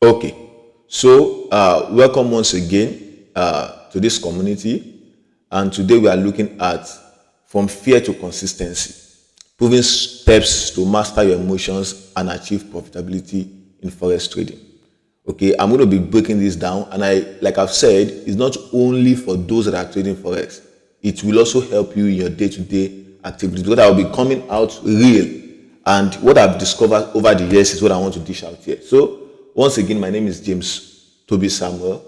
Okay, so welcome once again to this community, and today we are looking at from fear to consistency, proven steps to master your emotions and achieve profitability in forex trading. Okay, I'm going to be breaking this down, and like I've said, it's not only for those that are trading forex. It will also help you in your day-to-day activities, because I will be coming out real, and what I've discovered over the years is what I want to dish out here. So once again, my name is James Toby Samuel.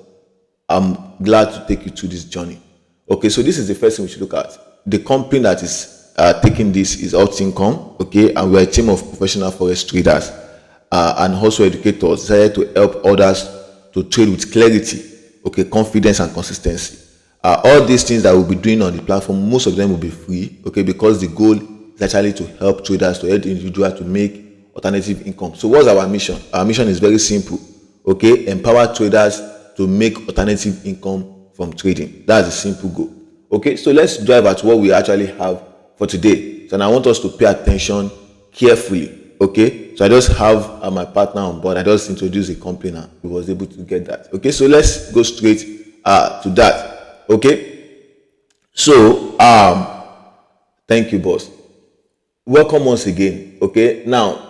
I'm glad to take you through this journey. Okay, so this is the first thing we should look at. The company that is taking this is Alt Income. Okay, and we are a team of professional forex traders and also educators decided to help others to trade with clarity, okay, confidence and consistency. All these things that we'll be doing on the platform, most of them will be free, okay, because the goal is actually to help traders, to help the individual to make alternative income. So what's our mission? Our mission is very simple, okay, empower traders to make alternative income from trading. That's a simple goal. Okay, so let's dive at what we actually have for today. So now I want us to pay attention carefully. Okay, so I just have my partner on board. I just introduced the company now. He was able to get that. Okay, so let's go straight to that. Okay, so thank you, boss. Welcome once again. Okay, now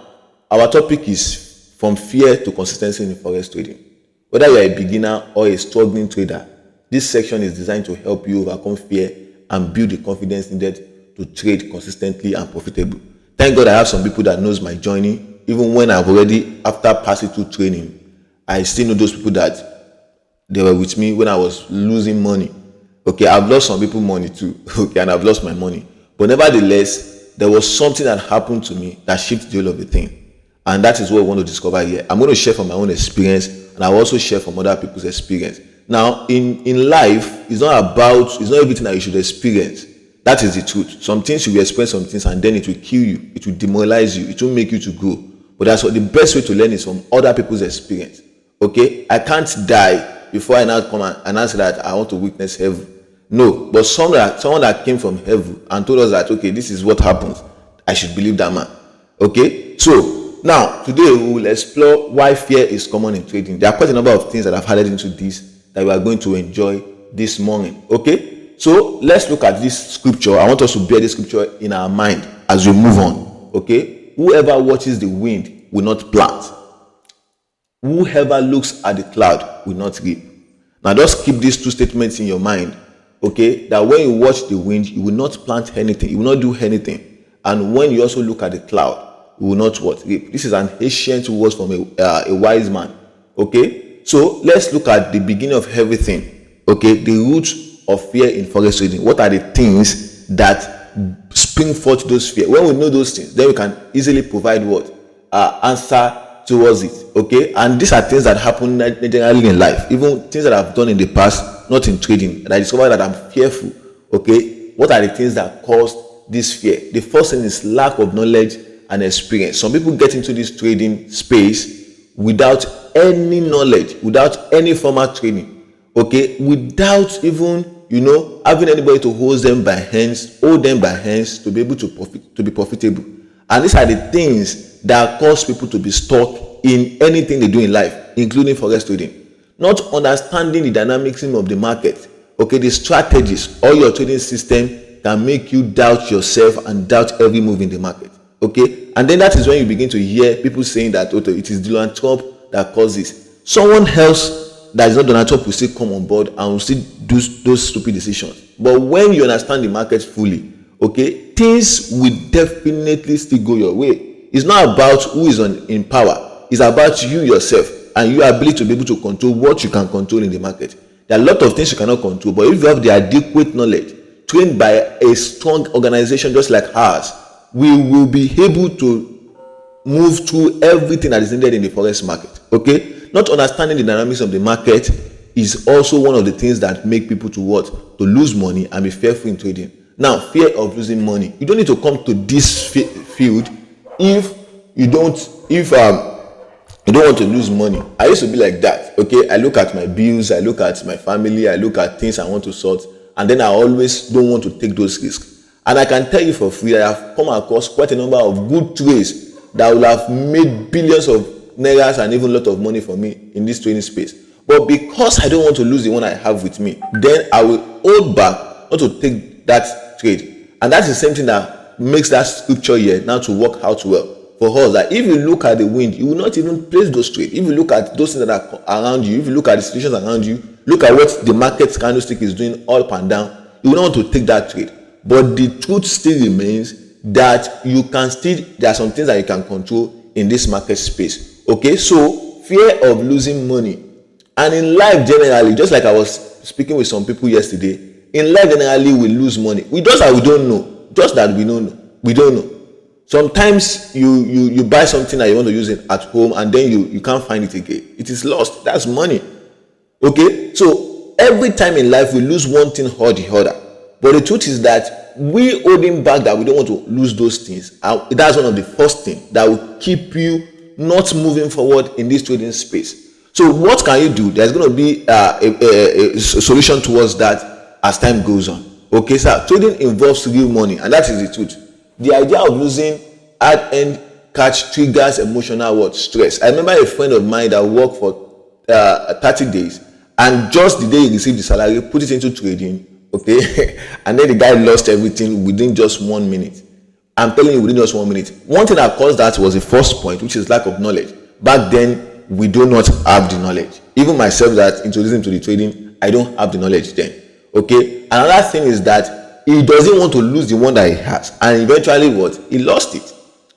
our topic is from fear to consistency in forex trading. Whether you are a beginner or a struggling trader, this section is designed to help you overcome fear and build the confidence needed to trade consistently and profitable. Thank God I have some people that knows my journey. Even when I've already, after passing through training, I still know those people that they were with me when I was losing money. Okay, I've lost some people money too. Okay, and I've lost my money. But nevertheless, there was something that happened to me that shifted the whole of the thing. And that is what we want to discover here. I'm going to share from my own experience, and I will also share from other people's experience. Now, in life, it's not everything that you should experience. That is the truth. Some things you will experience, some things, and then it will kill you. It will demoralize you. It will make you to grow. But that's what the best way to learn is from other people's experience. Okay? I can't die before I now come and announce that I want to witness heaven. No. But someone that came from heaven and told us that, okay, this is what happens, I should believe that man. Okay? So, now, today we will explore why fear is common in trading. There are quite a number of things that I've added into this that we are going to enjoy this morning. Okay? So let's look at this scripture. I want us to bear this scripture in our mind as we move on. Okay? Whoever watches the wind will not plant. Whoever looks at the cloud will not reap. Now just keep these two statements in your mind. Okay? That when you watch the wind, you will not plant anything. You will not do anything. And when you also look at the cloud, you will not what? Reap. This is an ancient word from a wise man. Okay? So let's look at the beginning of everything. Okay? The roots of fear in forex trading. What are the things that spring forth those fear? When we know those things, then we can easily provide what answer towards it. Okay, and these are things that happen generally in life, even things that I've done in the past, not in trading, and I discovered that I'm fearful. Okay, what are the things that caused this fear? The first thing is lack of knowledge and experience. Some people get into this trading space without any knowledge, without any formal training. Okay, without even having anybody to hold them by hands to be able to be profitable. And these are the things that cause people to be stuck in anything they do in life, including forex trading. Not understanding the dynamics of the market. Okay, the strategies or your trading system can make you doubt yourself and doubt every move in the market. Okay, and then that is when you begin to hear people saying that it is Donald Trump that causes. Someone else that is not Donald Trump will still come on board and will still do those stupid decisions. But when you understand the market fully, okay, things will definitely still go your way. It's not about who is in power. It's about you yourself and your ability to be able to control what you can control in the market. There are a lot of things you cannot control, but if you have the adequate knowledge, trained by a strong organization just like ours, we will be able to move through everything that is needed in the forex market. Okay? Not understanding the dynamics of the market is also one of the things that make people to lose money and be fearful in trading. Now, fear of losing money. You don't need to come to this field if you don't want to lose money. I used to be like that. Okay, I look at my bills, I look at my family, I look at things I want to sort, and then I always don't want to take those risks. And I can tell you for free that I have come across quite a number of good trades that will have made billions of nairas and even a lot of money for me in this trading space. But because I don't want to lose the one I have with me, then I will hold back not to take that trade. And that's the same thing that makes that scripture here now to work out well for us. That if you look at the wind, you will not even place those trades. If you look at those things that are around you, if you look at the situations around you, look at what the market candlestick is doing up and down, you will not want to take that trade. But the truth still remains that you can still, there are some things that you can control in this market space. Okay, so fear of losing money. And in life generally, just like I was speaking with some people yesterday, in life generally we lose money. We don't know. Just that we don't know. We don't know. Sometimes you buy something that you want to use it at home and then you can't find it again. It is lost. That's money. Okay? So every time in life we lose one thing or the other. But the truth is that we holding back that we don't want to lose those things. That's one of the first things that will keep you not moving forward in this trading space. So what can you do? There's going to be a solution towards that as time goes on. Okay, sir. Trading involves real money, and that is the truth. The idea of losing hard-earned cash triggers emotional stress. I remember a friend of mine that worked for 30 days, and just the day he received the salary, put it into trading. Okay, and then the guy lost everything within just 1 minute. I'm telling you, within just 1 minute. One thing that caused that was the first point, which is lack of knowledge. Back then, we do not have the knowledge. Even myself that introduced him to the trading, I don't have the knowledge then. Okay, another thing is that he doesn't want to lose the one that he has, and eventually what? He lost it.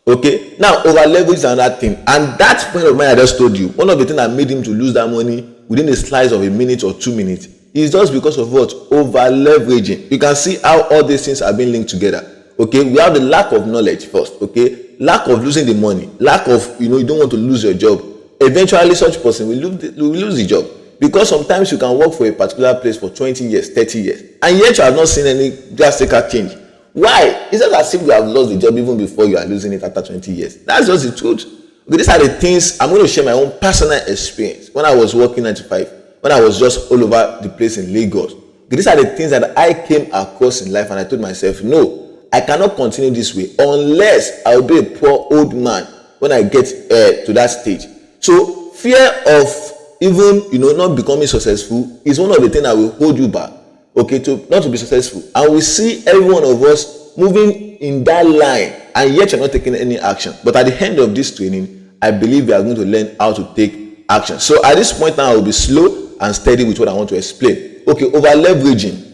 Okay, now over leverage is another thing, and that friend of mine I just told you, one of the things that made him to lose that money within a slice of a minute or 2 minutes is just because of what? Over leveraging. You can see how all these things are being linked together. Okay, we have the lack of knowledge first. Okay, lack of losing the money, lack of, you don't want to lose your job. Eventually such person will lose the job, because sometimes you can work for a particular place for 20 years 30 years and yet you have not seen any drastic change. Why? It's just as if you have lost the job even before you are losing it after 20 years. That's just the truth. Okay, these are the things I'm going to share my own personal experience when I was working 9 to 5, when I was just all over the place in Lagos. Okay, these are the things that I came across in life, and I told myself, no, I cannot continue this way unless I will be a poor old man when I get to that stage. So fear of even not becoming successful is one of the things that will hold you back, okay, to not to be successful. And we see every one of us moving in that line, and yet you're not taking any action. But at the end of this training, I believe we are going to learn how to take action. So at this point now, I will be slow and steady with what I want to explain. Okay, over leveraging.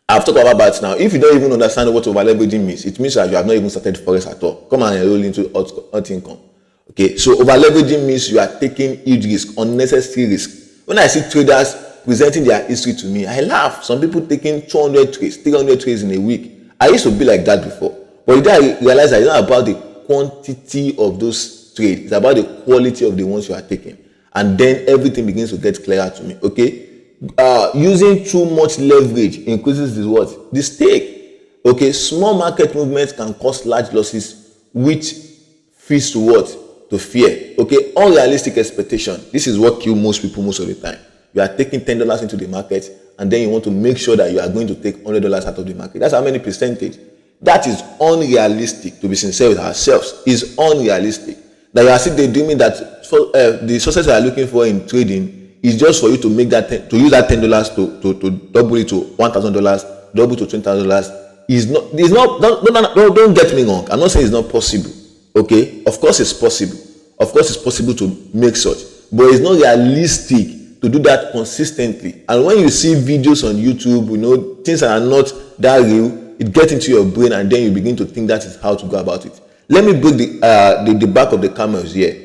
I've talked about that now. If you don't even understand what over leveraging means, it means that you have not even started Forex at all. Come and enroll into hot income. Okay, so over leveraging means you are taking huge risk, unnecessary risk. When I see traders presenting their history to me, I laugh. Some people taking 200 trades, 300 trades in a week. I used to be like that before, but then I realized that it's not about the quantity of those trades, it's about the quality of the ones you are taking, and then everything begins to get clearer to me. Okay, using too much leverage increases the stake. Okay, small market movements can cause large losses, which feeds to what? To fear. Okay, unrealistic expectation. This is what kills most people most of the time. You are taking $10 into the market, and then you want to make sure that you are going to take $100 out of the market. That's how many percentage. That is unrealistic. To be sincere with ourselves, is unrealistic. That you are still dreaming that the success you are looking for in trading is just for you to make that to use that $10 to double it to $1,000, double to $20,000. Don't get me wrong. I'm not saying it's not possible. Okay, of course it's possible. Of course it's possible to make such, but it's not realistic to do that consistently. And when you see videos on YouTube, things that are not that real, it gets into your brain, and then you begin to think that is how to go about it. Let me break the back of the camels here.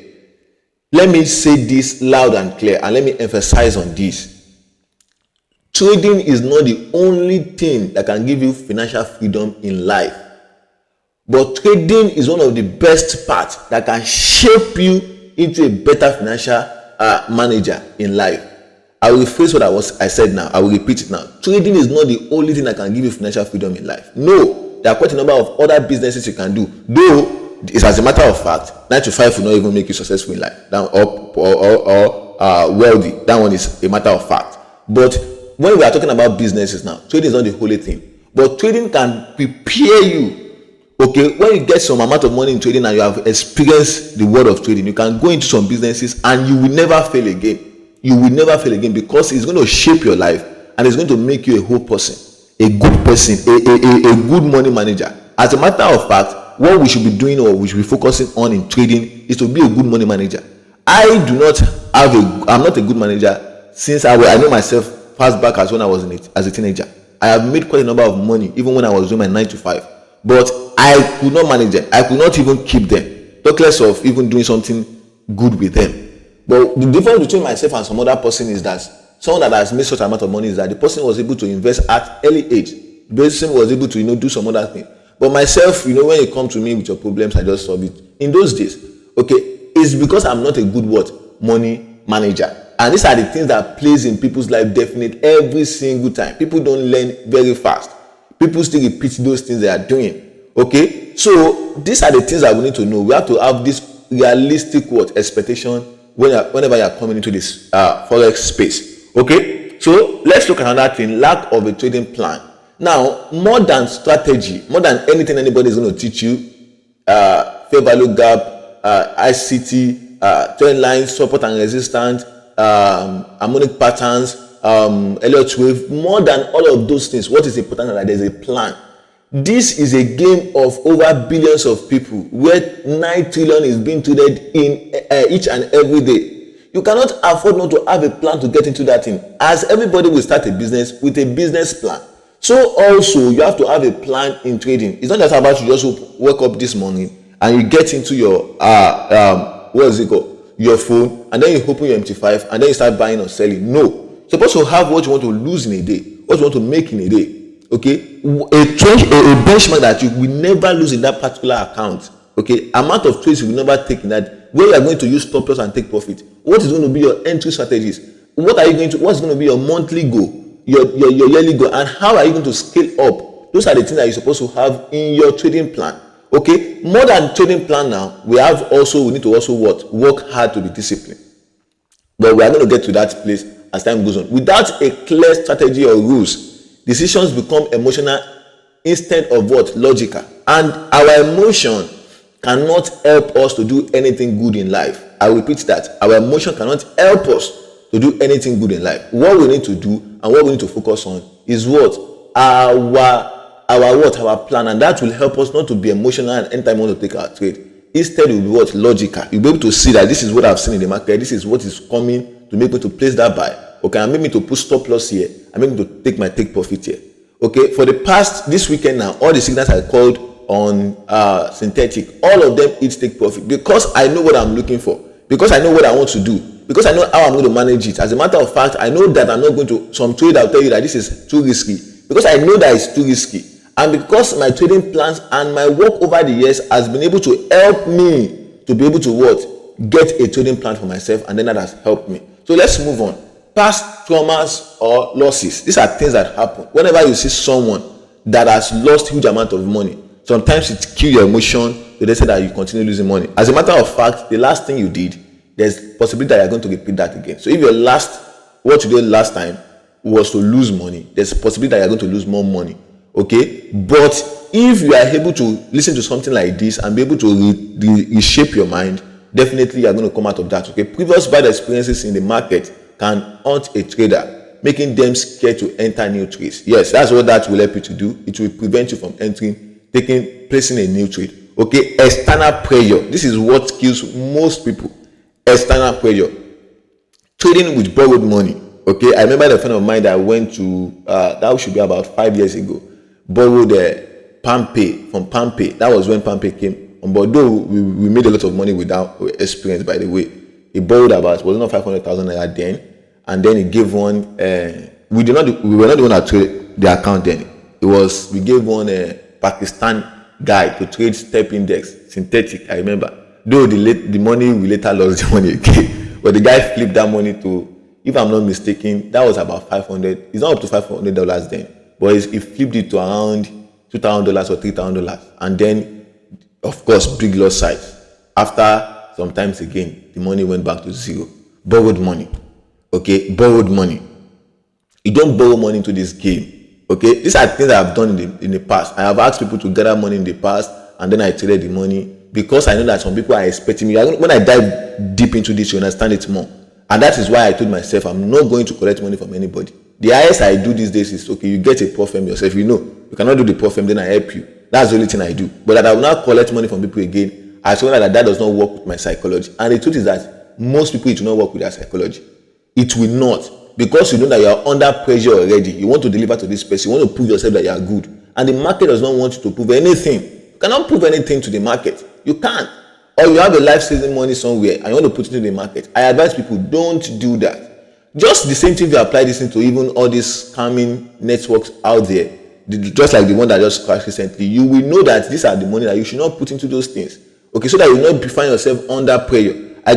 Let me say this loud and clear, and let me emphasize on this. Trading is not the only thing that can give you financial freedom in life. But trading is one of the best parts that can shape you into a better financial manager in life. I will rephrase what I said now. I will repeat it now. Trading is not the only thing that can give you financial freedom in life. No, there are quite a number of other businesses you can do. Though, it's as a matter of fact, 9 to 5 will not even make you successful in life or wealthy. That one is a matter of fact. But when we are talking about businesses now, trading is not the only thing. But trading can prepare you, Okay, when you get some amount of money in trading and you have experienced the world of trading, you can go into some businesses and you will never fail again. You will never fail again, because it's going to shape your life and it's going to make you a whole person, a good person, a good money manager. As a matter of fact, what we should be doing, or we should be focusing on in trading, is to be a good money manager. I'm not a good manager, since I know myself fast back as when I was as a teenager. I have made quite a number of money even when I was doing my 9 to 5, but I could not manage them. I could not even keep them, talk less of even doing something good with them. But the difference between myself and some other person is that someone that has made such amount of money is that the person was able to invest at early age. The person was able to do some other thing. But myself, when you come to me with your problems, I just solve it. In those days, okay, it's because I'm not a good money manager. And these are the things that plays in people's life definitely every single time. People don't learn very fast. People still repeat those things they are doing. Okay, so these are the things that we need to know. We have to have this realistic expectation whenever you are coming into this forex space. Okay, so let's look at another thing: lack of a trading plan. Now, more than strategy, more than anything anybody is going to teach you, fair value gap, ICT, trend lines, support and resistance, harmonic patterns, Elliott wave, more than all of those things, what is important is that there's a plan. This is a game of over billions of people, where 9 trillion is being traded in each and every day. You cannot afford not to have a plan to get into that thing, as everybody will start a business with a business plan. So also you have to have a plan in trading. It's not just about you just wake up this morning and you get into your your phone, and then you open your MT5 and then you start buying or selling. No, you're supposed to have what you want to lose in a day, what you want to make in a day. Okay, a benchmark that you will never lose in that particular account. Okay, amount of trades you will never take in that, where you are going to use stop loss and take profit. What is going to be your entry strategies? What's going to be your monthly goal, your yearly goal, and how are you going to scale up? Those are the things that you're supposed to have in your trading plan. Okay, more than trading plan now, we need to also work hard to be disciplined. But we are going to get to that place as time goes on. Without a clear strategy or rules, decisions become emotional instead of logical, and our emotion cannot help us to do anything good in life. I repeat that our emotion cannot help us to do anything good in life. What we need to do and what we need to focus on is our plan, and that will help us not to be emotional and anytime we want to take our trade. Instead, it will be logical. You'll be able to see that this is what I've seen in the market, this is what is coming to make me to place that buy. Okay, and make me to put stop loss here, and make me to take my take profit here. Okay, for this weekend now, all the signals I called on synthetic, all of them each take profit, because I know what I'm looking for, because I know what I want to do, because I know how I'm going to manage it. As a matter of fact, I know that I'm not going to, some trade I'll tell you that this is too risky, because I know that it's too risky, and because my trading plans and my work over the years has been able to help me to be able to get a trading plan for myself, and then that has helped me. So let's move on. Past traumas or losses. These are things that happen whenever you see someone that has lost huge amount of money. Sometimes it kills your emotion to the extent that you continue losing money. As a matter of fact, the last thing you did, there's possibility that you're going to repeat that again. So if what you did last time was to lose money, there's a possibility that you're going to lose more money. Okay, but if you are able to listen to something like this and be able to reshape your mind, definitely you're going to come out of that. Okay, previous bad experiences in the market can haunt a trader, making them scared to enter new trades. Yes, that's what that will help you to do. It will prevent you from placing a new trade. Okay, external pressure. This is what kills most people. External pressure. Trading with borrowed money. Okay, I remember a friend of mine that went to that should be about 5 years ago, borrowed Pampay from Pampay. That was when Pampay came on board. Though we made a lot of money without experience, by the way. He borrowed about, was not 500,000 naira then, and then he gave one. We were not the one that traded the account then. We gave one Pakistan guy to trade step index synthetic. I remember. Though the money, we later lost the money again, but the guy flipped that money to, if I'm not mistaken, that was about 500. It's not up to $500 then, but he flipped it to around $2,000 or $3,000, and then, of course, big loss size. After sometimes again, the money went back to zero. Borrowed money. Okay, borrowed money. You don't borrow money into this game. Okay, these are things that I've done in the past. I have asked people to gather money in the past, and then I traded the money because I know that some people are expecting me. When I dive deep into this, you understand it more. And that is why I told myself I'm not going to collect money from anybody. The highest I do these days is, okay, you get a prop firm yourself. You cannot do the prop firm, then I help you. That's the only thing I do. But that I will not collect money from people again, I told that does not work with my psychology. And the truth is that most people, it will not work with their psychology. It will not. Because you know that you are under pressure already. You want to deliver to this person. You want to prove yourself that you are good. And the market does not want you to prove anything. You cannot prove anything to the market. You can't. Or you have a life-saving money somewhere and you want to put it in the market. I advise people, don't do that. Just the same thing if you apply this into even all these scamming networks out there, just like the one that just crashed recently, you will know that these are the money that you should not put into those things. Okay, so that you will not find yourself under pressure. I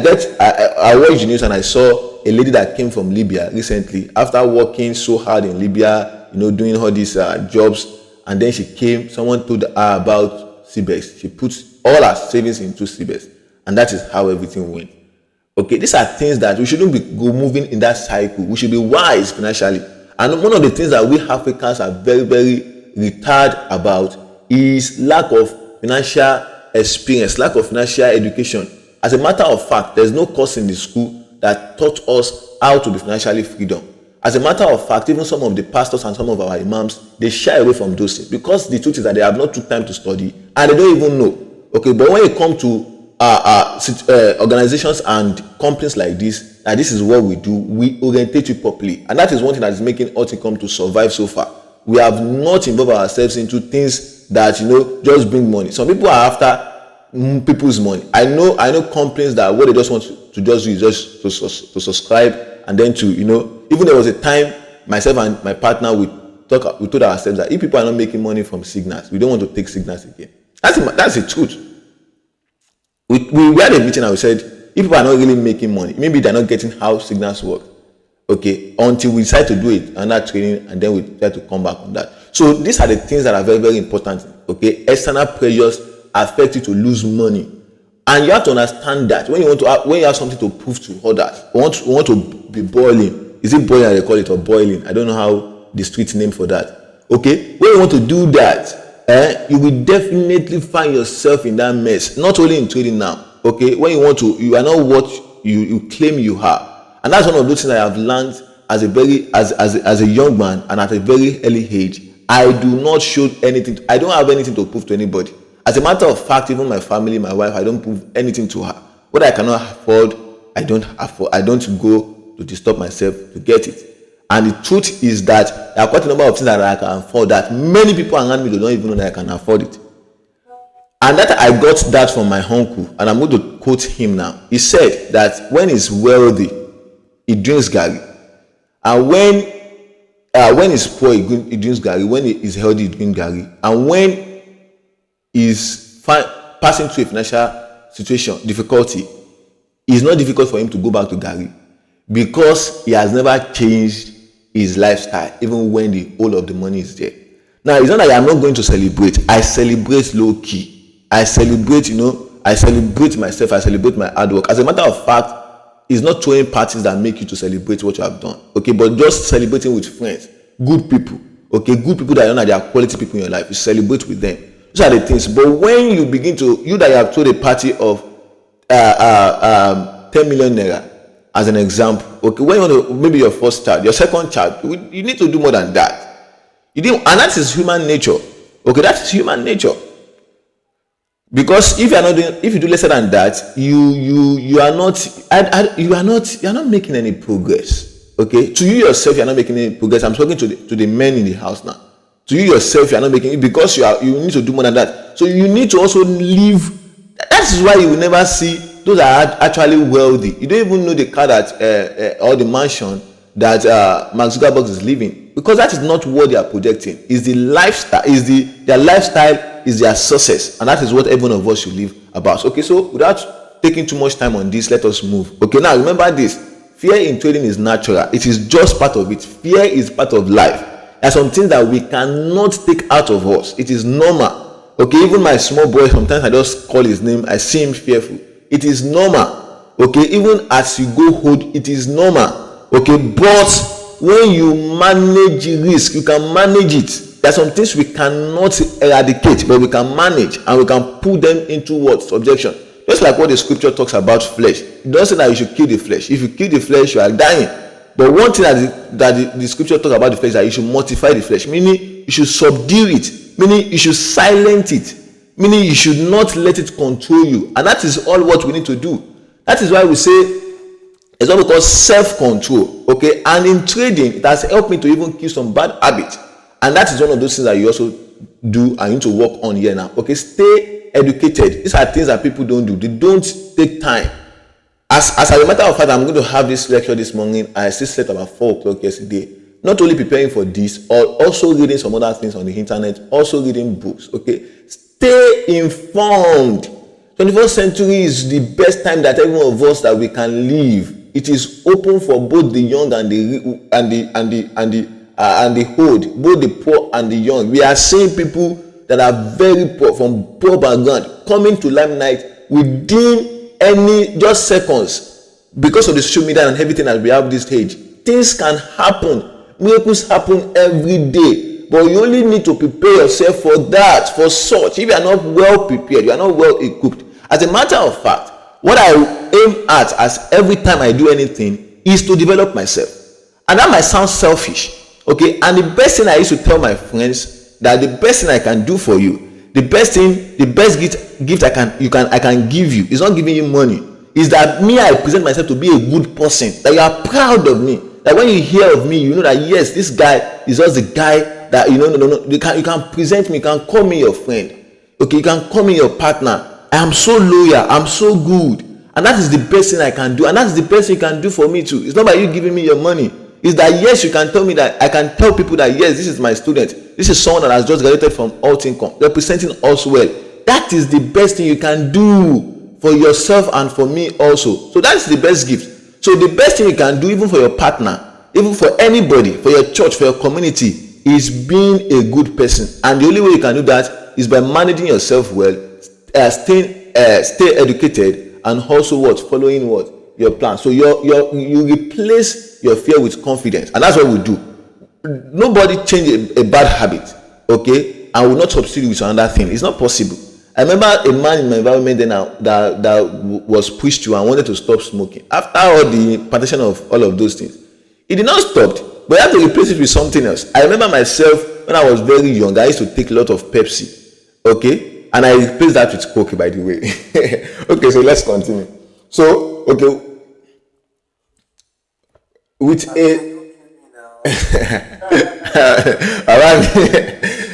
watched the news and I saw a lady that came from Libya recently after working so hard in Libya, doing all these jobs, and then she came, someone told her about CBEX. She put all her savings into CBEX, and that is how everything went. Okay, these are things that we shouldn't be moving in that cycle. We should be wise financially. And one of the things that we Africans are very, very retarded about is lack of financial experience, lack of financial education. As a matter of fact, there's no course in the school that taught us how to be financially freedom. As a matter of fact, even some of the pastors and some of our imams, they shy away from those things because the truth is that they have not took time to study and they don't even know. Okay, but when it comes to organizations and companies like this, and this is what we do, we orientate you properly, and that is one thing that is making Ulticom to survive so far. We have not involved ourselves into things that just bring money. Some people are after people's money. I know companies that what they just want to just do is just to subscribe, and then to even there was a time myself and my partner we told ourselves that if people are not making money from signals, we don't want to take signals again. That's the truth. We had a meeting and we said, if people are not really making money, maybe they're not getting how signals work. Okay, until we decide to do it, another training, and then we try to come back on that. So these are the things that are very, very important. Okay, external pressures affect you to lose money, and you have to understand that when you have something to prove to others, want to be boiling. Is it boiling? They call it, or boiling? I don't know how the street name for that. Okay, when you want to do that, you will definitely find yourself in that mess. Not only in trading now. Okay, when you are not what you claim you are. And that's one of those things I have learned as a young man and at a very early age. I do not show anything. I don't have anything to prove to anybody. As a matter of fact, even my family, my wife, I don't prove anything to her. What I cannot afford, I don't afford. I don't go to disturb myself to get it. And the truth is that there are quite a number of things that I can afford that many people around me don't even know that I can afford it. And that I got that from my uncle, and I'm going to quote him now. He said that when he's wealthy, he drinks garri, and when he's poor, he drinks garri. When he's healthy, he drinks garri, and when he's passing through a financial difficulty, it's not difficult for him to go back to garri because he has never changed his lifestyle, even when the whole of the money is there. Now, it's not that I'm not going to celebrate. I celebrate low key. I celebrate, I celebrate myself. I celebrate my hard work. As a matter of fact, it's not throwing parties that make you to celebrate what you have done. Okay, but just celebrating with friends, good people. Okay, good people that you know that they are quality people in your life. You celebrate with them. Those are the things. But when you begin to, that you have thrown a party of 10 million naira, as an example, okay, when you want to, maybe your first child, your second child, you need to do more than that. And that is human nature. Okay, that is human nature. Because if you do lesser than that, you are not making any progress. Okay, to you yourself, you are not making any progress. I'm talking to the men in the house now. To you yourself, you are not making it because you need to do more than that. So you need to also live. That is why you will never see those that are actually wealthy. You don't even know the car that or the mansion that Mark Zuckerberg is living, because that is not what they are projecting. Is the lifestyle, their lifestyle is their success, and that is what every one of us should live about. Okay, so without taking too much time on this, let us move. Okay, now remember this: fear in trading is natural. It is just part of it. Fear is part of life. There are some things that we cannot take out of us. It is normal. Okay, even my small boy, sometimes I just call his name. I see him fearful. It is normal. Okay, even as you go old, it is normal. Okay, but when you manage risk, you can manage it. There are some things we cannot eradicate, but we can manage, and we can put them into what? Subjection. Just like what the scripture talks about flesh. It doesn't say that you should kill the flesh. If you kill the flesh, you are dying. But one thing that the scripture talks about the flesh is that you should mortify the flesh, meaning you should subdue it, meaning you should silence it, meaning you should not let it control you. And that is all what we need to do. That is why we say it's what we call self-control. Okay, and in trading, it has helped me to even kill some bad habits. And that is one of those things that you also do and you need to work on here now. Okay, stay educated. These are things that people don't do. They don't take time. As a matter of fact, I'm going to have this lecture this morning. I still slept about 4 o'clock yesterday. Not only preparing for this, or also reading some other things on the internet, also reading books. Okay, stay informed. 21st century is the best time that every one of us that we can live. It is open for both the young and the old, both the poor and the young. We are seeing people that are very poor, from poor background, coming to limelight within just seconds, because of the social media and everything that we have this stage. Things can happen. Miracles happen every day, but you only need to prepare yourself for that, for such. If you are not well prepared, you are not well equipped. As a matter of fact, what I aim at as every time I do anything is to develop myself. And that might sound selfish, okay? And the best thing I used to tell my friends, that the best thing I can do for you, the best gift I can give you is not giving you money. Is that me, I present myself to be a good person, that you are proud of me. That when you hear of me, you know that yes, this guy is just the guy that you can present me, you can call me your friend. Okay, you can call me your partner. I am so loyal, I'm so good. And that is the best thing I can do. And that's the best thing you can do for me too. It's not by you giving me your money. It's that yes, you can tell me that I can tell people that yes, this is my student. This is someone that has just graduated from alt income, representing us well. That is the best thing you can do for yourself and for me also. So that's the best gift. So the best thing you can do, even for your partner, even for anybody, for your church, for your community, is being a good person. And the only way you can do that is by managing yourself well, stay educated, and also following your plan. So you replace your fear with confidence, and that's what we do. Nobody change a bad habit, okay, and will not substitute with another thing. It's not possible. I remember a man in my environment then that was pushed to and wanted to stop smoking. After all the plantation of all of those things, he did not stop, but he had to replace it with something else. I remember myself when I was very young, I used to take a lot of Pepsi, okay, and I replaced that with Coke, by the way. Okay, so let's continue. So, okay, with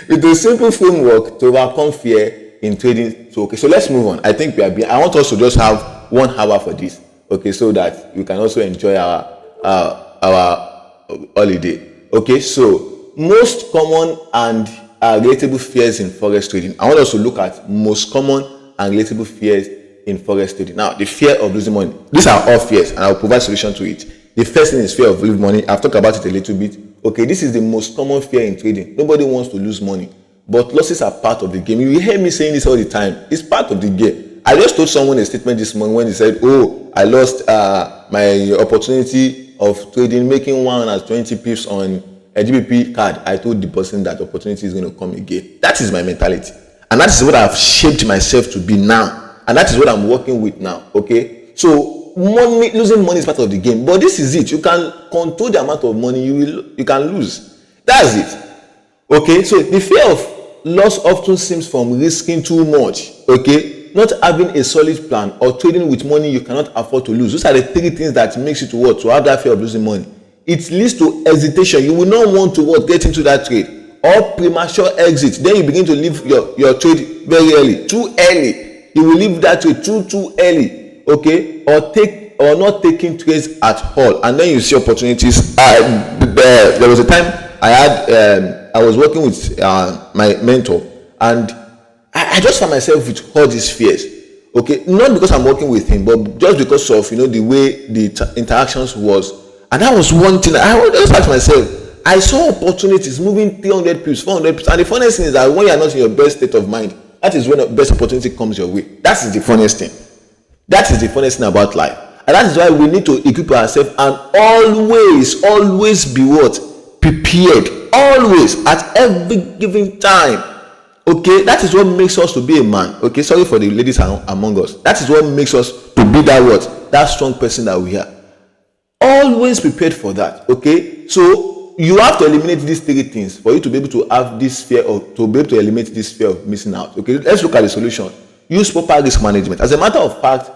with a simple framework to overcome fear in trading. So, okay, so let's move on. I think I want us to just have 1 hour for this, okay, so that you can also enjoy our holiday. Okay, so most common and relatable fears in forex trading. I want us to look at most common and relatable fears in forex trading. Now, the fear of losing money. These are all fears, and I'll provide solution to it. The first thing is fear of losing money. I've talked about it a little bit. Okay, this is the most common fear in trading. Nobody wants to lose money, but losses are part of the game. You hear me saying this all the time. It's part of the game. I just told someone a statement this morning when he said, "Oh, I lost my opportunity of trading, making 120 pips on a GBP card." I told the person that opportunity is going to come again. That is my mentality, and that is what I've shaped myself to be now, and that is what I'm working with now. Okay, so losing money is part of the game, but this is it. You can control the amount of money you can lose. That's it. Okay, so the fear of loss often stems from risking too much. Okay, not having a solid plan, or trading with money you cannot afford to lose. Those are the 3 things that makes you to have that fear of losing money. It leads to hesitation. You will not want to get into that trade, or premature exit. Then you begin to leave your trade very early, too early. You will leave that trade too early. Okay, or not taking trades at all, and then you see opportunities. There was a time I was working with my mentor, and I just found myself with all these fears. Okay, not because I'm working with him, but just because of the way the interactions was. And that was one thing I always asked myself. I saw opportunities moving 300 pips, 400 pips, and the funniest thing is that when you are not in your best state of mind, that is when the best opportunity comes your way. That is the funniest thing. That is the funniest thing about life. And that is why we need to equip ourselves and always be prepared always at every given time. Okay, that is what makes us to be a man. Okay, sorry for the ladies among us. That is what makes us to be that strong person that we are. Always prepared for that. Okay, so you have to eliminate these three things for you to be able to have this fear of, to be able to eliminate this fear of missing out. Okay, let's look at the solution. Use proper risk management. As a matter of fact,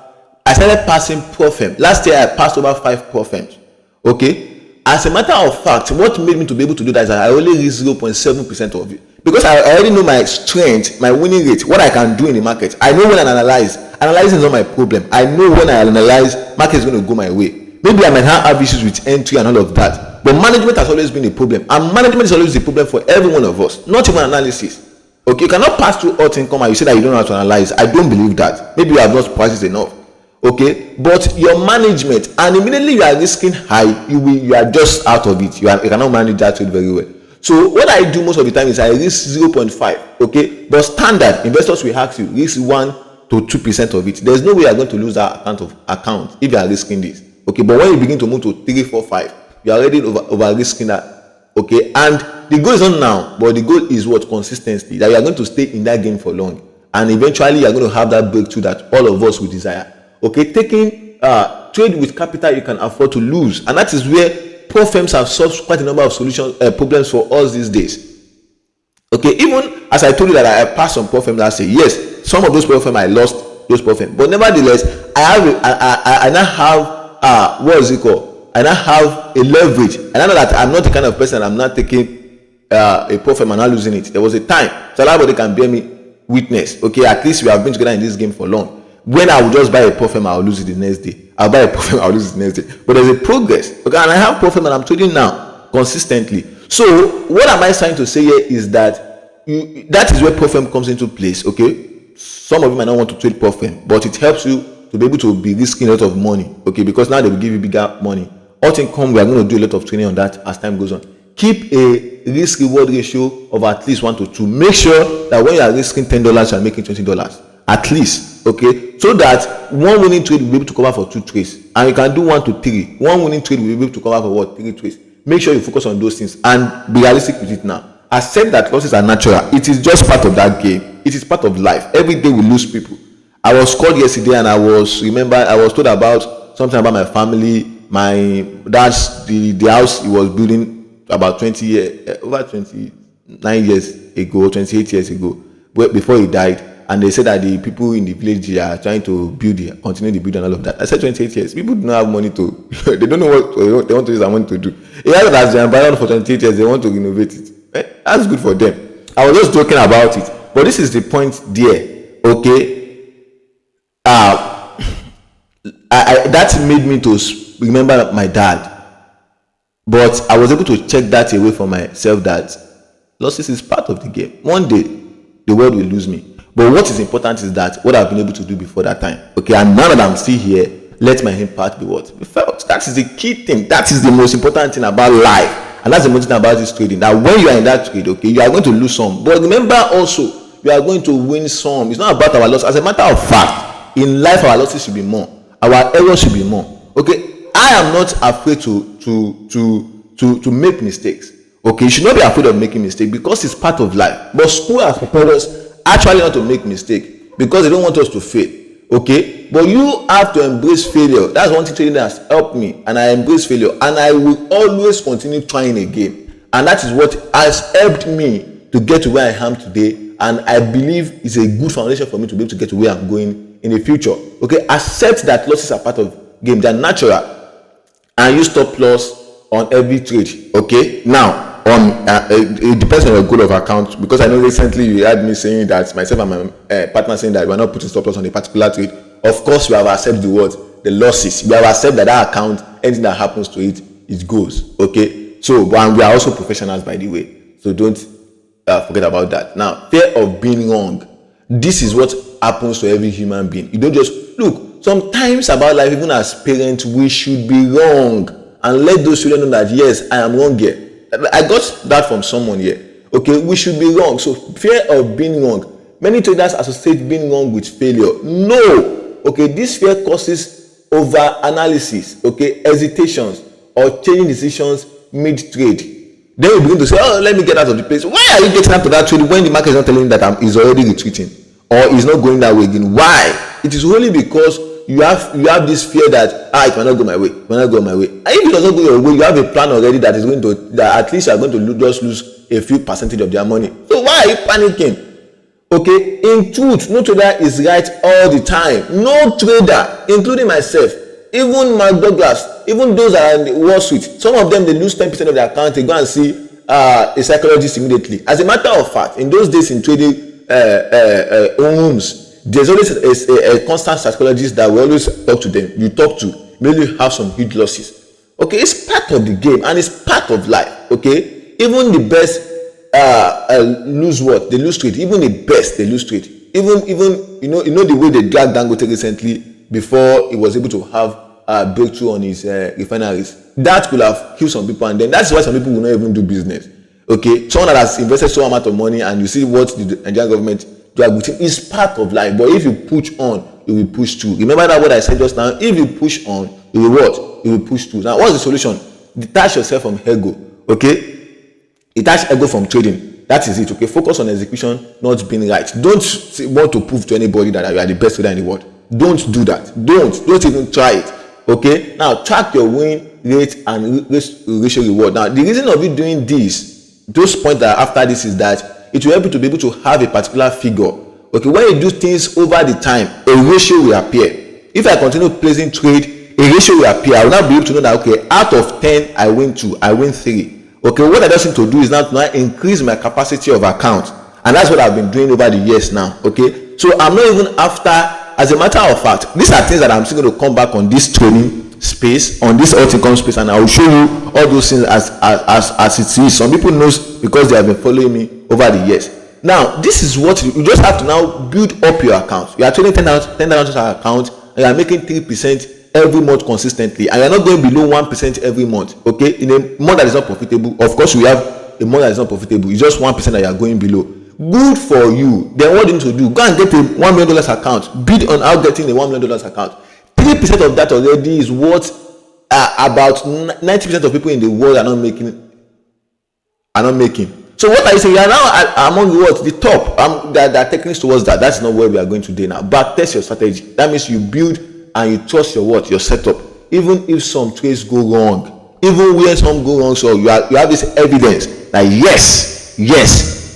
I started passing pro-firm. Last year I passed over 5 pro-firms. Okay, as a matter of fact, what made me to be able to do that is that I only risk 0.7% of it, because I already know my strength, my winning rate, what I can do in the market. I know when I analyze. Analyzing is not my problem. I know when I analyze, market is going to go my way. Maybe I might have issues with entry and all of that, but management has always been a problem, and management is always a problem for every one of us, not even analysis. Okay, you cannot pass through all income and you say that you don't know how to analyze. I don't believe that. Maybe you have not practiced enough. Okay, but your management, and immediately you are risking high, you are just out of it. You cannot manage that trade very well. So what I do most of the time is I risk 0.5. Okay, but standard investors will ask you risk 1 to 2% of it. There's no way you are going to lose that account if you are risking this. Okay, but when you begin to move to 3, 4, 5, you are already over risking that. Okay, and the goal is not now, but the goal is what? Consistency. That you are going to stay in that game for long, and eventually you are going to have that breakthrough that all of us will desire. Okay, taking trade with capital you can afford to lose, and that is where pro firms have solved quite a number of problems for us these days. Okay, even as I told you that I passed some pro firms last year, yes, some of those pro firms I lost those pro firms, but nevertheless I now have what is it called? I now have a leverage. And I know that I'm not the kind of person I'm not taking a pro firm and not losing it. There was a time, so everybody can bear me witness. Okay, at least we have been together in this game for long. When I will just buy a pro firm, I'll lose it the next day. I'll buy a pro firm, I'll lose it the next day. But there's a progress. Okay, and I have pro firm and I'm trading now consistently. So what am I trying to say here is that that is where pro firm comes into place. Okay, some of you might not want to trade pro firm, but it helps you to be able to be risking a lot of money. Okay, because now they will give you bigger money. Alt income, we are going to do a lot of training on that as time goes on. Keep a risk reward ratio of at least 1 to 2. Make sure that when you are risking $10, you are making $20 at least. Okay, so that one winning trade will be able to cover for 2 trades, and you can do 1 to 3. One winning trade will be able to cover for what? 3 trades. Make sure you focus on those things and be realistic with it now. Accept that losses are natural. It is just part of that game. It is part of life. Every day we lose people. I was called yesterday and I was told about something about my family. My dad's the house he was building about 20 years, over 29 years ago, 28 years ago, before he died. And they said that the people in the village are trying to continue the build and all of that. I said 28 years. People do not have money to, they don't know what they want to use their money to do. It has that the environment for 28 years, they want to renovate it. That's good for them. I was just joking about it. But this is the point there. Okay. That made me to remember my dad. But I was able to check that away from myself that losses is part of the game. One day, the world will lose me. But what is important is that what I've been able to do before that time. Okay, and now that I'm still here, let my impact be what? Be felt. That is the key thing. That is the most important thing about life. And that's the most thing about this trading. That when you are in that trade, okay, you are going to lose some. But remember also, you are going to win some. It's not about our loss. As a matter of fact, in life, our losses should be more. Our errors should be more. Okay, I am not afraid to make mistakes. Okay, you should not be afraid of making mistakes because it's part of life. But school has prepared us actually not to make mistake because they don't want us to fail. Okay, but you have to embrace failure. That's one thing trading has helped me, and I embrace failure, and I will always continue trying again. And that is what has helped me to get to where I am today, and I believe it's a good foundation for me to be able to get to where I'm going in the future. Okay, accept that losses are part of game. They're natural, and use stop loss on every trade. Okay, now it depends on your goal of account, because I know recently you had me saying that myself and my partner saying that we're not putting stop loss on a particular trade. Of course, we have accepted the losses. We have accepted that account, anything that happens to it, it goes. Okay, so and we are also professionals, by the way, so don't forget about that. Now, fear of being wrong. This is what happens to every human being. You don't just look. Sometimes about life, even as parents, we should be wrong and let those children know that yes, I am wrong here. I got that from someone here. Okay, we should be wrong. So fear of being wrong. Many traders associate being wrong with failure. No. Okay, this fear causes over analysis, okay, hesitations, or changing decisions mid-trade. Then you begin to say, oh, let me get out of the place. Why are you getting out of that trade when the market is not telling you that is already retreating or is not going that way again? Why? It is only because you have this fear that it might not go my way, it might not go my way. And if it does not go your way, you have a plan already that is going to, that at least you are going to just lose a few percentage of their money. So why are you panicking? Okay, in truth, no trader is right all the time. No trader, including myself, even Mark Douglas, even those that are in the Wall Street, some of them, they lose 10% of their account, they go and see a psychologist immediately. As a matter of fact, in those days in trading rooms, there's always a constant psychologist that will always talk to them. You talk to, maybe you have some huge losses. Okay, it's part of the game and it's part of life. Okay, even the best lose what? They lose trade. Even the best, they lose trade. Even you know the way they dragged Dangote recently before he was able to have a breakthrough on his refineries. That could have killed some people, and then that's why some people will not even do business. Okay, someone that has invested so amount of money and you see what the Nigerian government drag with him is part of life. But if you push on, you will push through. Remember that what I said just now. If you push on, you will what? You will push through. Now, what's the solution? Detach yourself from ego. Okay. Detach ego from trading. That is it. Okay, focus on execution, not being right. Don't want to prove to anybody that you are the best trader in the world. Don't do that. Don't even try it. Okay, now track your win rate and ratio reward. Now, the reason of you doing this, those points that are after this, is that it will help you to be able to have a particular figure. Okay, when you do things over the time, a ratio will appear. If I continue placing trade, a ratio will appear. I will now be able to know that, okay, out of 10 I win 2, I win 3. Okay, what I just need to do is now increase my capacity of account, and that's what I've been doing over the years now. Okay, so I'm not even after. As a matter of fact, these are things that I'm still going to come back on this training space, on this alt income space, and I will show you all those things as it is. Some people knows because they have been following me over the years. Now, this is what you just have to now build up your account. You are trading 10,000 account, and you are making 3% every month consistently, and you're not going below 1% every month. Okay, in a month that is not profitable, of course we have a month that is not profitable, it's just 1% that you are going below. Good for you. Then what you need to do, go and get a $1 million account, bid on out getting a $1 million account. 3% of that already is what about 90% of people in the world are not making. So what are you saying? You are now among the top. There are techniques towards that. That's not where we are going today now. But test your strategy. That means you build and you trust your setup. Even if some trades go wrong, even where some go wrong, so you have this evidence that yes,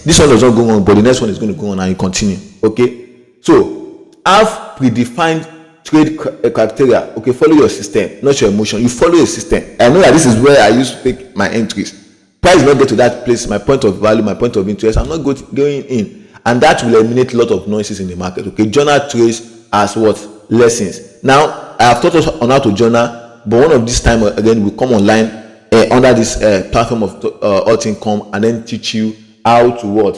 this one does not go wrong, but the next one is going to go on, and you continue. Okay, so have predefined trade criteria. Okay, follow your system, not your emotion. You follow a system. I know that this is where I used to take my entries. Price will not get to that place. My point of value, my point of interest, I'm not going in, and that will eliminate a lot of noises in the market. Okay, journal trades as what? Lessons. Now I have taught us on how to journal, but one of this time again we'll come online under this platform of alt income, and then teach you how to what?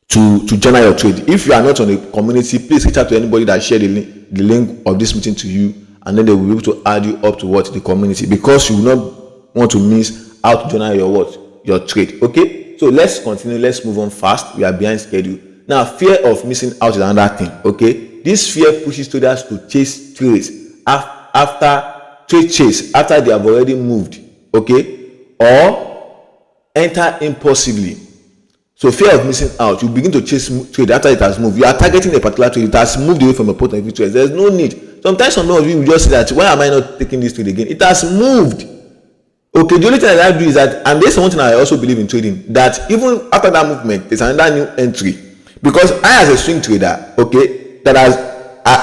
To journal your trade. If you are not on a community, please reach out to anybody that share the link of this meeting to you, and then they will be able to add you up to what? The community, because you will not want to miss how to journal your what? Your trade. Okay, so let's continue. Let's move on fast. We are behind schedule. Now, fear of missing out is another thing. Okay, this fear pushes traders to chase trades after they have already moved. Okay, or enter impulsively. So fear of missing out, you begin to chase trade after it has moved. You are targeting a particular trade, it has moved away from a point of view trade. There's no need. Sometimes some of you will just say that, why am I not taking this trade again? It has moved. Okay, the only thing I do is that, and there's one thing I also believe in trading, that even after that movement, there's another new entry. Because I, as a swing trader, okay, that has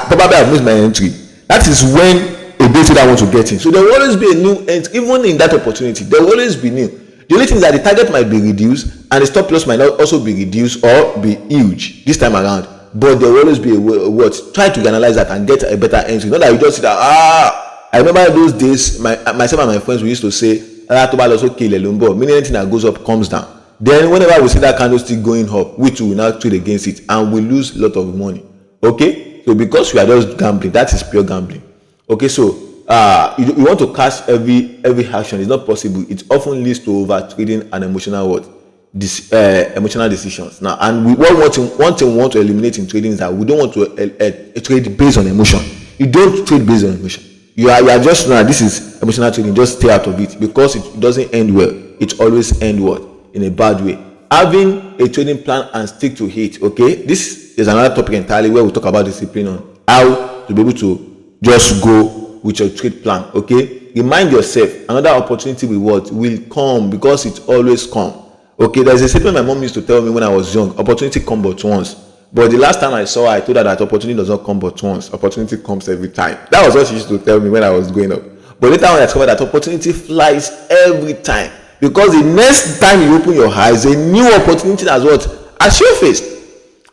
probably have missed my entry. That is when a day trader wants to get in. So there will always be a new entry, even in that opportunity. There will always be new. The only thing is that the target might be reduced and the stop loss might also be reduced or be huge this time around. But there will always be a what? Try to analyze that and get a better entry. Not that you just see that, I remember those days, myself and my friends, we used to say, meaning anything that goes up comes down. Then whenever we see that candlestick going up, which we will now trade against it, and we lose a lot of money. Okay? So because we are just gambling, that is pure gambling. Okay, so you want to catch every action. It's not possible. It often leads to over trading and emotional emotional decisions. Now, and one thing we want to eliminate in trading is that we don't want to trade based on emotion. You don't trade based on emotion. You are just this is emotional trading. Just stay out of it because it doesn't end well. it always ends what? In a bad way. Having a trading plan and stick to it, okay? This is another topic entirely where we talk about discipline on how to be able to just go with your trade plan, okay? Remind yourself, another opportunity will come, because it always comes. Okay, there's a statement my mom used to tell me when I was young: opportunity comes but once. But the last time I saw her, I told her that opportunity does not come but once. Opportunity comes every time. That was what she used to tell me when I was growing up. But later on, I discovered that opportunity flies every time, because the next time you open your eyes, a new opportunity has surfaced.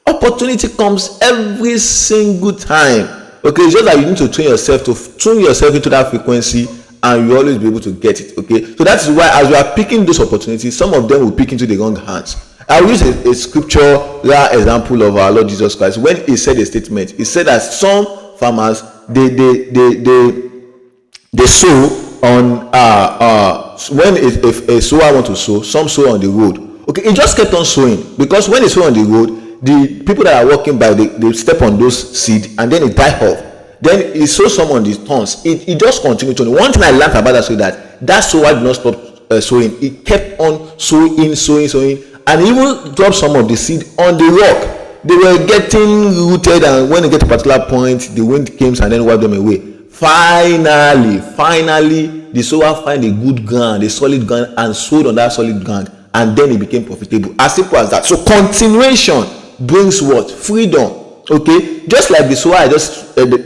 Opportunity comes every single time. Okay, it's just that you need to train yourself to tune yourself into that frequency, and you always be able to get it. Okay, so that is why as we are picking those opportunities, some of them will pick into the wrong hands. I will use a scriptural example of our Lord Jesus Christ. When he said a statement, he said that some farmers they sow on when a sower want to sow, some sow on the road. Okay, he just kept on sowing, because when he sow on the road, the people that are walking by, they step on those seed, and then it die off. Then he sow some on the thorns. It just continued to. One thing I learned about that story, that sower did not stop sowing. He kept on sowing, and even dropped some of the seed on the rock. They were getting rooted, and when they get to a particular point, the wind came and then wiped them away. Finally, the sower find a good ground, a solid ground, and sowed on that solid ground, and then it became profitable. As simple as that. So continuation brings what? Freedom. Okay, just like the sower I just in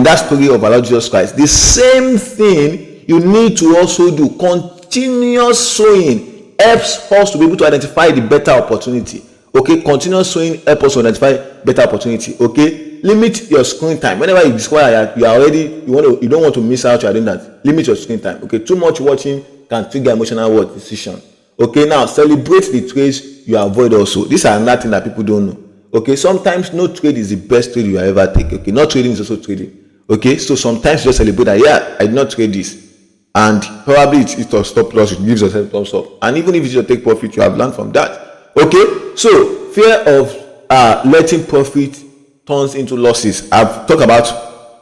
that story of our Lord Jesus Christ, the same thing you need to also do. Continuous sowing helps us to be able to identify the better opportunity. Okay, continuous sowing helps us to identify better opportunity. Okay, limit your screen time. Whenever you discover you don't want to miss out, you are doing that. Limit your screen time. Okay, too much watching can trigger emotional decision. Okay, now celebrate the trades you avoid also. These are another thing that people don't know. Okay, sometimes no trade is the best trade you ever take. Okay, not trading is also trading. Okay, so sometimes you just celebrate that, yeah, I did not trade this, and probably it's a stop loss. It gives yourself thumbs up, and even if it's your take profit, you have learned from that. Okay, so fear of letting profit turns into losses. I've talked about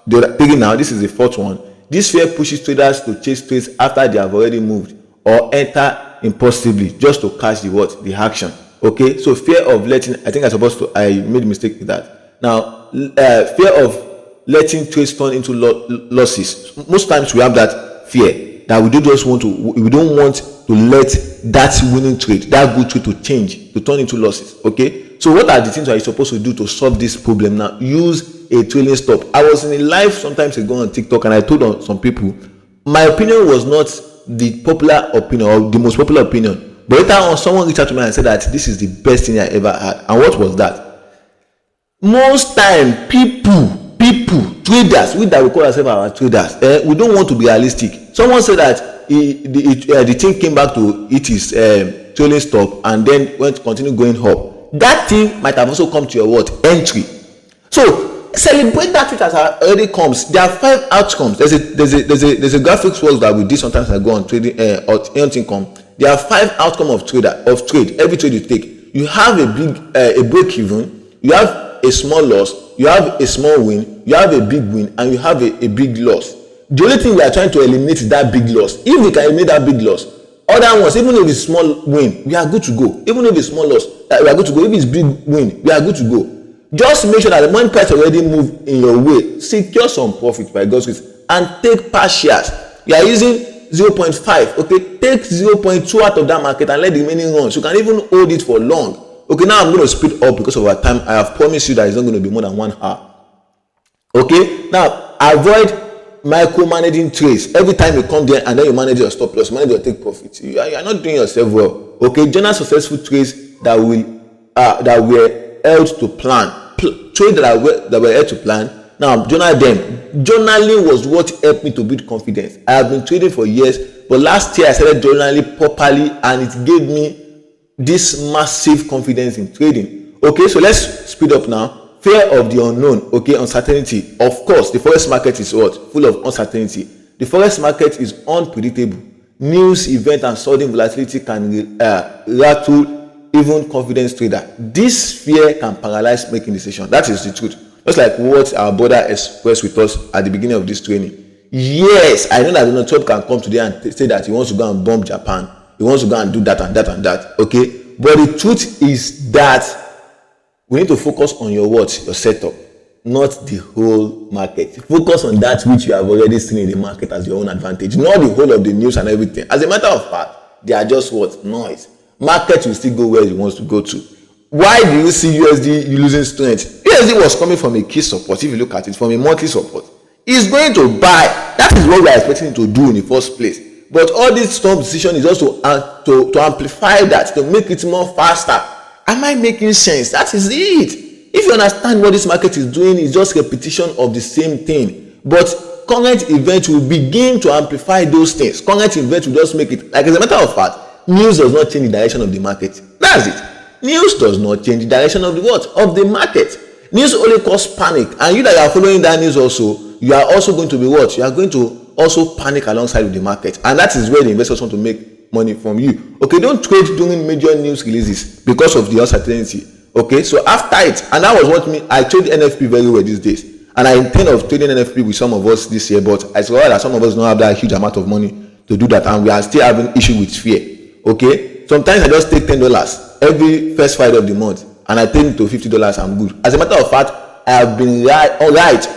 the three now. This is the fourth one. This fear pushes traders to chase trades after they have already moved, or enter impulsively just to catch the action. Okay, so fear of letting, I made a mistake with that. Now, fear of letting trades turn into losses. Most times we have that fear that we don't want to let that winning trade, that good trade to turn into losses. Okay, so what are the things are you supposed to do to solve this problem now? Use a trailing stop. I was in a live sometimes ago on TikTok, and I told some people my opinion was not the popular opinion or the most popular opinion. But later on, someone reached out to me and said that this is the best thing I ever had. And what was that? Most time, people, traders, we call ourselves our traders, we don't want to be realistic. Someone said that the thing came back to it is trailing stop, and then went to continue going up. That thing might have also come to your entry. So celebrate that it has already comes. There are 5 outcomes. There's a graphics work that we did sometimes I go on trading or income. There are 5 outcomes of trade. Every trade you take, you have a break even, you have a small loss, you have a small win, you have a big win, and you have a big loss. The only thing we are trying to eliminate is that big loss. If we can eliminate that big loss, other ones, even if it's small win, we are good to go. Even if it's small loss, we are good to go. If it's big win, we are good to go. Just make sure that when price already move in your way, secure some profit by God's grace and take partials. You are using 0.5. okay, take 0.2 out of that market and let the remaining run. So you can even hold it for long. Okay, now I'm going to speed up because of our time. I have promised you that it's not going to be more than 1 hour. Okay, now avoid micromanaging trades. Every time you come there and then you manage your stop loss, manage your take profit, you are not doing yourself well. Okay, journal successful trades that were held to plan. Trades that were held to plan. Now, journal them. Journaling was what helped me to build confidence. I have been trading for years, but last year I started journaling properly, and it gave me this massive confidence in trading. Okay, so let's speed up now. Fear of the unknown. Okay, uncertainty. Of course, the forex market is what? Full of uncertainty. The forex market is unpredictable. News, event, and sudden volatility can rattle even confidence trader. This fear can paralyze making decisions. That is the truth. Just like what our brother expressed with us at the beginning of this training. Yes, I know that Donald Trump can come today and say that he wants to go and bomb Japan. he wants to go and do that and that and that. Okay, but the truth is that we need to focus on your what? Your setup, not the whole market. Focus on that which you have already seen in the market as your own advantage, not the whole of the news and everything. As a matter of fact, they are just what? Noise. Market will still go where it wants to go to. Why do you see USD losing strength? USD was coming from a key support. If you look at it, from a monthly support, it's going to buy. That is what we are expecting it to do in the first place. But all this strong decision is also to amplify that, to make it more faster. Am I making sense? That is it. If you understand what this market is doing, it's just repetition of the same thing. But current events will begin to amplify those things. Current events will just make it, like as a matter of fact, news does not change the direction of the market. That's it. News does not change the direction of the what? Of the market. News only causes panic. And you that are following that news also, you are also going to be what? You are going to also panic alongside with the market. And that is where the investors want to make money from you. Okay, don't trade during major news releases because of the uncertainty. Okay, so after it, and that was what I trade NFP very well these days. And I intend of trading NFP with some of us this year, but I saw that some of us don't have that huge amount of money to do that, and we are still having issue with fear. Okay, sometimes I just take $10 every first Friday of the month, and I take it to $50. I'm good. As a matter of fact, I have been right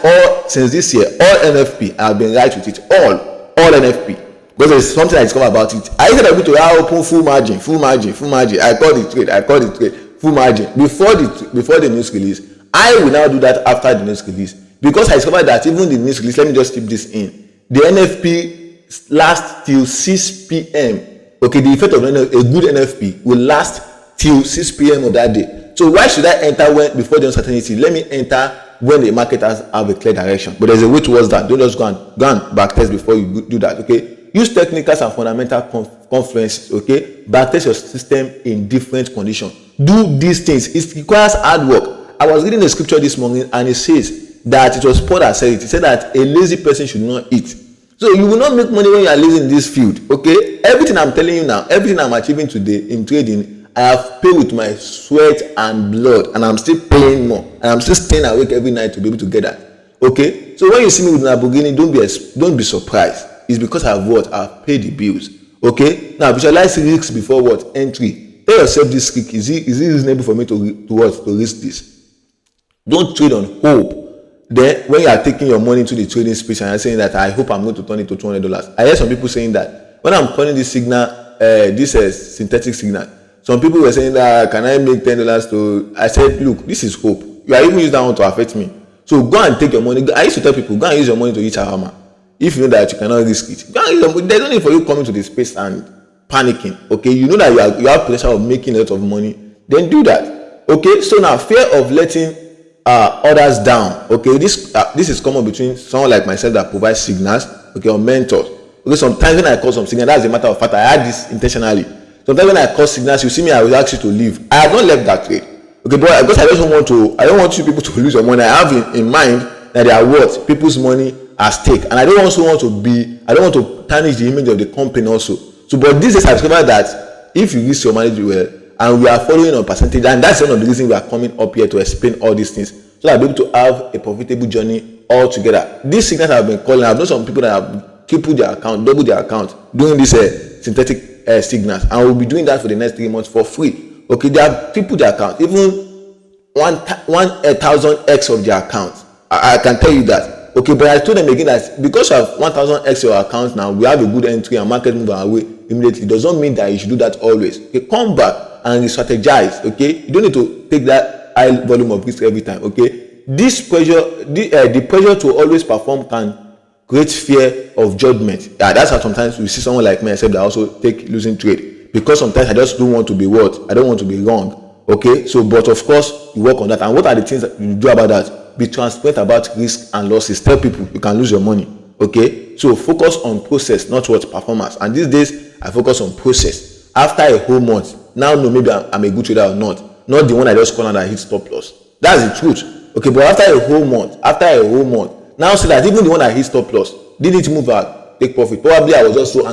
all since this year. All NFP, I have been right with it. All NFP. Because there is something I discovered about it. I said I'm going to open full margin. I call the trade, full margin before the news release. I will now do that after the news release, because I discovered that even the news release, let me just keep this in, the NFP lasts till 6 p.m. Okay, the effect of a good NFP will last till 6 p.m. of that day. So why should I enter before the uncertainty? Let me enter when the market have a clear direction. But there's a way towards that. Don't just go and back test before you do that. Okay, use technicals and fundamental conferences. Okay, back test your system in different conditions. Do these things. It requires hard work. I was reading the scripture this morning, and it says that it was Paul that said it. He said that a lazy person should not eat. So you will not make money when you are lazy in this field. Okay, everything I'm telling you now, everything I'm achieving today in trading, I have paid with my sweat and blood, and I'm still paying more, and I'm still staying awake every night to be able to get that. Okay, so when you see me with Lamborghini, don't be surprised. It's because I've paid the bills. Okay, now visualize risks before what? Entry. Tell yourself, this risk, is it reasonable for me to risk this? Don't trade on hope. Then when you are taking your money into the trading space and you're saying that I hope I'm going to turn it to $200, I hear some people saying that when I'm calling this signal, this synthetic signal, some people were saying that can I make $10 to? I said, look, this is hope. You are even using that one to affect me. So go and take your money. I used to tell people, go and use your money to eat shawarma. If you know that you cannot risk it, go and use your money. There's no need for you coming to the space and panicking. Okay, you know that you have potential of making a lot of money. Then do that. Okay, so now fear of letting others down. Okay, this is common between someone like myself that provides signals. Okay, or mentors. Okay, sometimes when I call some signals, that's a matter of fact, I had this intentionally. Sometimes when I call signals, you see me, I will ask you to leave. I have not left that trade. Okay, but because I don't want you people to lose your money. I have in mind that they are worth people's money at stake, and I don't want to tarnish the image of the company also. So, but this is I discovered that if you risk your money well, and we are following on percentage, and that's one of the reasons we are coming up here to explain all these things, so that I'll be able to have a profitable journey all together. These signals I've been calling, I've known some people that have tripled their account, doubled their account doing this synthetic signals, and we'll be doing that for the next 3 months for free. Okay, they have tripled their account, even 1,000x of their account. I can tell you that. Okay, but I told them again that because of 1,000x your account now, we have a good entry and market move our way immediately. It does not mean that you should do that always. Okay, come back and strategize. Okay, you don't need to take that high volume of risk every time. Okay, this pressure, the pressure to always perform can create fear of judgment. Yeah, that's how sometimes we see someone like me, except that also take losing trade, because sometimes I just don't want to be I don't want to be wrong. Okay, so but of course you work on that. And what are the things that you do about that? Be transparent about risk and losses. Tell people you can lose your money. Okay, so focus on process, not what performance. And these days I focus on process. After a whole month, now know maybe I'm a good trader or not the one I just call and I hit stop loss. That's the truth. Okay, but after a whole month, now see that even the one I hit stop loss didn't move out, take profit. Probably I was just so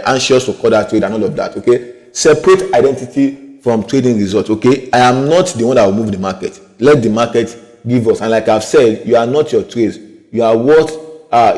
anxious to call that trade and all of that. Okay, separate identity from trading results. Okay, I am not the one that will move the market. Let the market give us. And like I've said, you are not your trades. You are what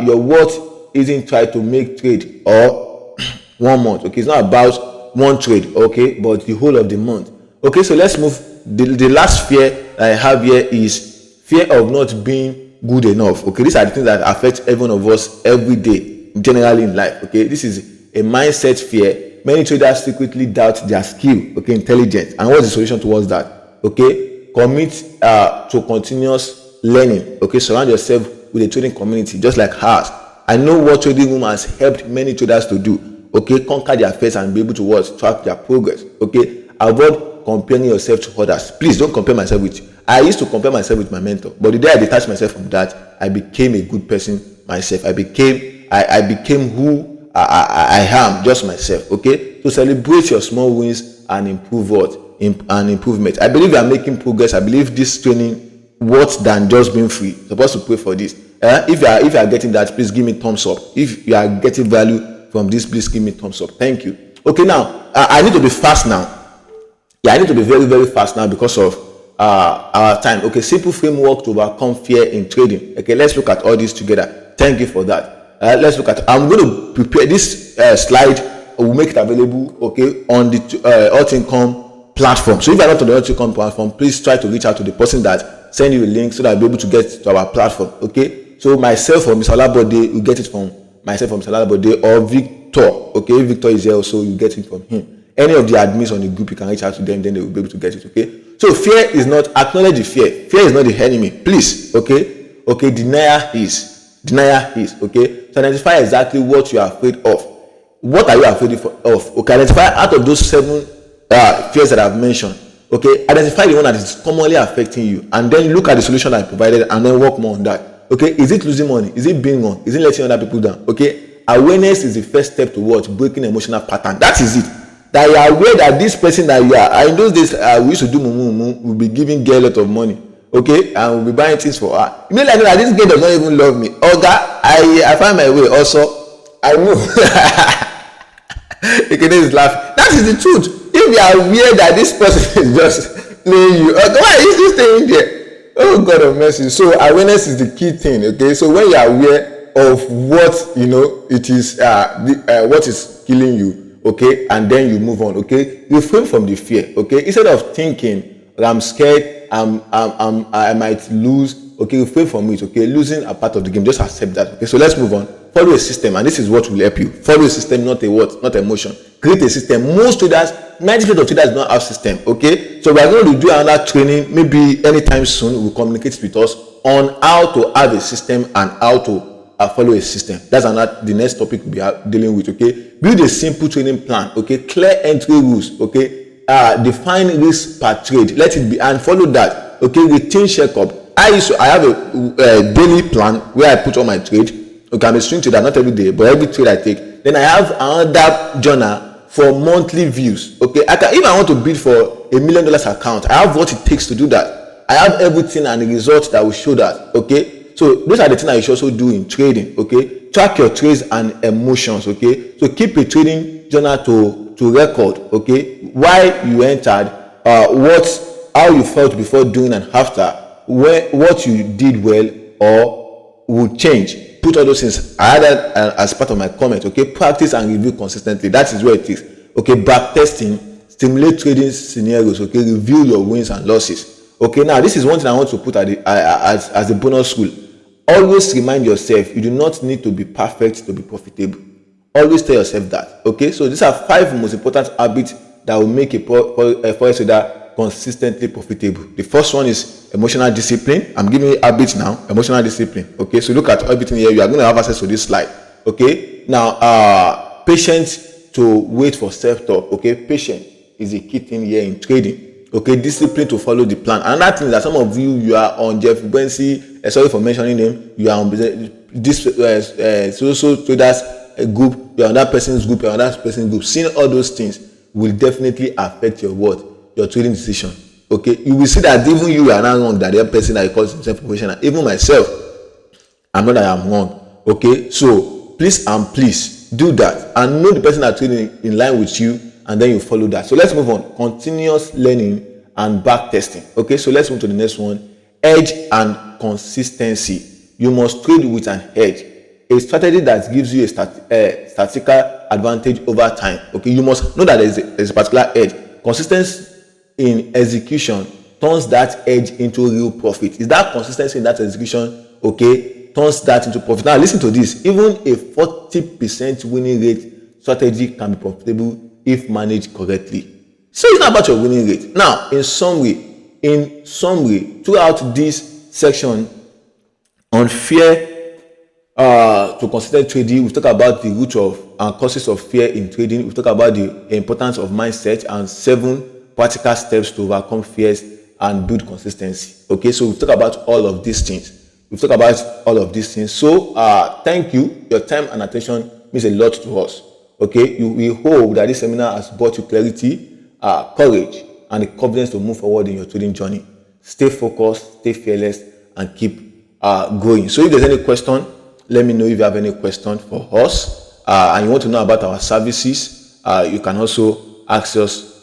your worth isn't try to make trade or 1 month. Okay, it's not about one trade, okay, but the whole of the month. Okay, so let's move. The last fear I have here is fear of not being good enough. Okay, these are the things that affect every one of us every day, generally in life. Okay, this is a mindset fear. Many traders secretly doubt their skill, okay, intelligence. And what's the solution towards that? Okay, commit to continuous learning. Okay, surround yourself with a trading community just like ours. I know what trading room has helped many traders to do. Okay, conquer their fears and be able to track their progress. Okay, avoid comparing yourself to others. Please don't compare myself with you. I used to compare myself with my mentor, but the day I detached myself from that, I became a good person myself. I became who I am, just myself. Okay, so celebrate your small wins and improve an improvement. I believe you are making progress. I believe this training worth than just being free. You're supposed to pay for this. If you are getting that, please give me thumbs up. If you are getting value from this, please give me thumbs up. Thank you. Okay, now I need to be fast now. Yeah, I need to be very, very fast now because of our time. Okay, simple framework to overcome fear in trading. Okay, let's look at all this together. Thank you for that. Let's look at. I'm going to prepare this slide. We'll make it available. Okay, on the Alt Income platform. So if you're not on the Alt Income platform, please try to reach out to the person that send you a link so that I'll be able to get to our platform. Okay, so myself or Mr. Olabode, you get it from myself or Mr. Olabode or Victor. Okay, Victor is here also, you get it from him. Any of the admins on the group, you can reach out to them, then they will be able to get it. Okay, so fear is not, acknowledge the fear is not the enemy, please. Okay, denial is, okay. So identify exactly what you are afraid of. What are you afraid of? Okay, identify out of those 7 fears that I've mentioned. Okay, identify the one that is commonly affecting you, and then look at the solution I provided and then work more on that. Okay, is it losing money? Is it being wrong? Is it letting other people down? Okay, awareness is the first step towards breaking emotional pattern. That is it. That you are aware that this person that you are, in those days we used to do mumu, we'll be giving girl a lot of money, okay, and we'll be buying things for her. You mean like that this girl does not even love me? Oga, I find my way also. I move. Okay, this is laughing. That is the truth. If you are aware that this person is just playing you, why is he staying there? Oh God of mercy. So awareness is the key thing. Okay, so when you are aware of what it is, what is killing you. Okay, and then you move on. Okay, refrain from the fear. Okay, instead of thinking I'm scared, I might lose. Okay, refrain from it. Okay, losing a part of the game, just accept that. Okay, so let's move on. Follow a system, and this is what will help you. Follow a system, not emotion. Create a system. Most traders, 90% of traders don't have system. Okay, so we are going to do another training maybe anytime soon. Will communicate with us on how to have a system and how to follow a system. That's the next topic we are dealing with. Okay, build a simple trading plan. Okay, clear entry rules. Okay, define risk per trade, let it be, and follow that. Okay, routine checkup. I have a daily plan where I put on my trade. Okay, I'm a swing trader, not every day, but every trade I take. Then I have another journal for monthly views. Okay, if I want to bid for $1 million account, I have what it takes to do that. I have everything and the results that will show that. Okay, so those are the things I should also do in trading. Okay, track your trades and emotions. Okay, so keep a trading journal to record. Okay, why you entered, how you felt before doing and after, what you did well or would change. Put all those things. I added as part of my comment. Okay, practice and review consistently. That is where it is. Okay, back testing, stimulate trading scenarios. Okay, review your wins and losses. Okay, now this is one thing I want to put as a bonus rule. Always remind yourself you do not need to be perfect to be profitable. Always tell yourself that. Okay, so these are 5 most important habits that will make a forex trader consistently profitable. The first one is emotional discipline. I'm giving you habits now. Emotional discipline. Okay, so look at everything here. You are going to have access to this slide. Okay, now patience to wait for self-talk. Okay, patience is a key thing here in trading. Okay, discipline to follow the plan. Another thing is that some of you are on Jeff Bensi, sorry for mentioning him, you are on this social traders group, you are on that person's group, you are on that person's group. Seeing all those things will definitely affect your trading decision. Okay, you will see that even you are not wrong, that the person that calls himself professional, even myself, I'm not that I'm wrong. Okay, so please do that and know the person that trading in line with you, and then you follow that. So let's move on. Continuous learning and back testing. Okay, so let's move to the next one. Edge and consistency. You must trade with an edge. a strategy that gives you a statistical advantage over time. Okay, you must know that there's a particular edge. Consistency in execution turns that edge into real profit. Is that consistency in that execution, okay, turns that into profit? Now listen to this. Even a 40% winning rate strategy can be profitable if managed correctly. So it's not about your winning rate. Now, in summary, throughout this section on fear to consistent trading, we've talked about the root of and causes of fear in trading. We've talked about the importance of mindset and 7 practical steps to overcome fears and build consistency. Okay, so we've talked about all of these things. So thank you. Your time and attention means a lot to us. Okay, we hope that this seminar has brought you clarity, courage, and the confidence to move forward in your trading journey. Stay focused, stay fearless, and keep going. So if there's any question, let me know. If you have any question for us and you want to know about our services, you can also ask us